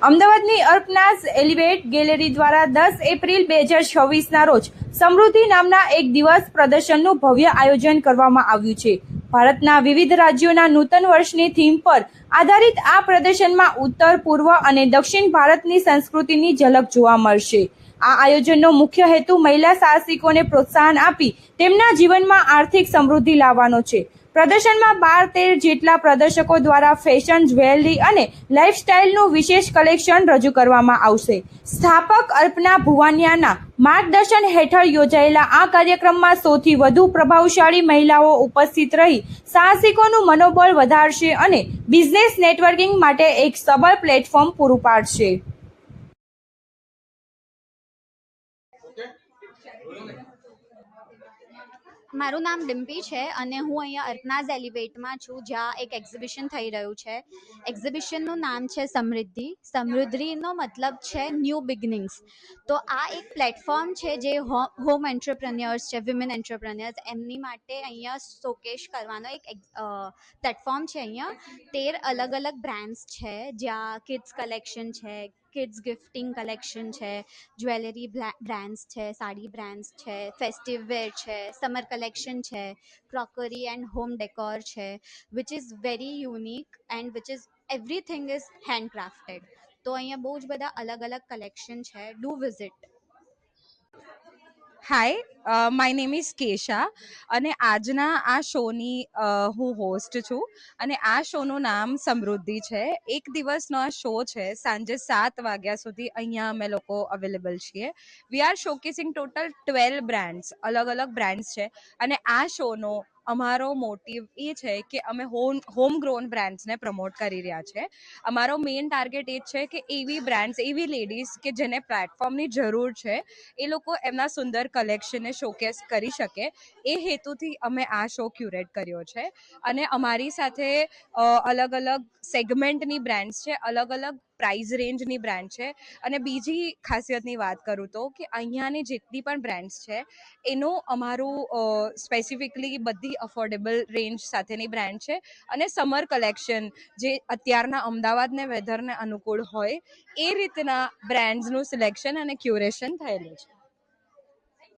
અમદાવાદની અર્પનાઝ elevate gallery દ્વારા 10 April 2026ના રોજ સમૃદ્ધિ નામના એક દિવસ પ્રદર્શનનું ભવ્ય આયોજન કરવામાં આવ્યું છે. ભારતના વિવિધ રાજ્યોના નૂતન વર્ષની થીમ પર આધારિત આ પ્રદર્શનમાં ઉત્તર, પૂર્વ અને દક્ષિણ ભારતની સંસ્કૃતિની ઝલક જોવા મળશે. આ આયોજનનો મુખ્ય હેતુ મહિલા સાહસિકોને પ્રોત્સાહન આપી તેમના જીવનમાં આર્થિક સમૃદ્ધિ લાવવાનો છે. પ્રદર્શનમાં 12-13 જેટલા પ્રદર્શકો દ્વારા ફેશન, જ્વેલરી અને લાઇફસ્ટાઇલનું વિશેષ કલેક્શન રજૂ કરવામાં આવશે. સ્થાપક અર્પના ભુવાનિયાના માર્ગદર્શન હેઠળ યોજાયેલા આ કાર્યક્રમમાં 100થી વધુ પ્રભાવશાળી મહિલાઓ ઉપસ્થિત રહી સાહસિકોનું મનોબળ વધારશે અને બિઝનેસ નેટવર્કિંગ માટે એક સબળ પ્લેટફોર્મ પૂરું પાડશે. મારું નામ ડિમ્પી છે અને હું અહીંયા અર્પનાઝ એલિવેટમાં છું, જ્યાં એક એક્ઝિબિશન થઈ રહ્યું છે. એક્ઝિબિશનનું નામ છે સમૃદ્ધિ. સમૃદ્ધિનો મતલબ છે ન્યૂ બિગનિંગ્સ. તો આ એક પ્લેટફોર્મ છે જે હોમ એન્ટરપ્રેન્યોર્સ છે, વિમેન એન્ટરપ્રેન્યોર્સ, એમની માટે અહીંયા શોકેસ કરવાનો એક પ્લેટફોર્મ છે. અહીંયા 13 અલગ અલગ બ્રાન્ડ્સ છે, જ્યાં કિડ્સ કલેક્શન છે, કિડ્સ ગિફ્ટિંગ કલેક્શન છે, જ્વેલરી બ્રાન્ડ્સ છે, સાડી બ્રાન્ડ્સ છે, ફેસ્ટિવ વેર છે, સમર કલેક્શન છે, ક્રોકરી એન્ડ હોમ ડેકોર છે, which is very unique and which is everything is handcrafted. તો અહીંયા બહુ જ બધા અલગ અલગ કલેક્શન છે. Do visit. Hi, my name is Kesha અને આજના આ શોની હું હોસ્ટ છું અને આ શોનું નામ સમૃદ્ધિ છે. એક દિવસનો આ શો છે. સાંજે 7 વાગ્યા સુધી અહીંયા અમે લોકો અવેલેબલ છીએ. વી આર શોકેસિંગ ટોટલ 12 બ્રાન્ડ્સ, અલગ અલગ બ્રાન્ડ્સ છે અને આ શોનો અમારો મોટિવ એ છે કે અમે હોમ ગ્રોન બ્રાન્ડ્સને પ્રમોટ કરી રહ્યા છે. અમારો મેઇન ટાર્ગેટ એ જ છે કે એવી બ્રાન્ડ્સ, એવી લેડીઝ કે જેને પ્લેટફોર્મની જરૂર છે, એ લોકો એમના સુંદર કલેક્શનને શોકેસ કરી શકે. એ હેતુથી અમે આ શો ક્યુરેટ કર્યો છે અને અમારી સાથે અલગ અલગ સેગમેન્ટની બ્રાન્ડ્સ છે, અલગ અલગ પ્રાઇઝ રેન્જની બ્રાન્ડ છે. અને બીજી ખાસિયતની વાત કરું તો કે અહીંયાની જેટલી પણ બ્રાન્ડ્સ છે એનું અમારું સ્પેસિફિકલી બધી અફોર્ડેબલ રેન્જ સાથેની બ્રાન્ડ છે અને સમર કલેક્શન જે અત્યારના અમદાવાદને વેધરને અનુકૂળ હોય એ રીતના બ્રાન્ડ્સનું સિલેક્શન અને ક્યુરેશન થયેલું છે.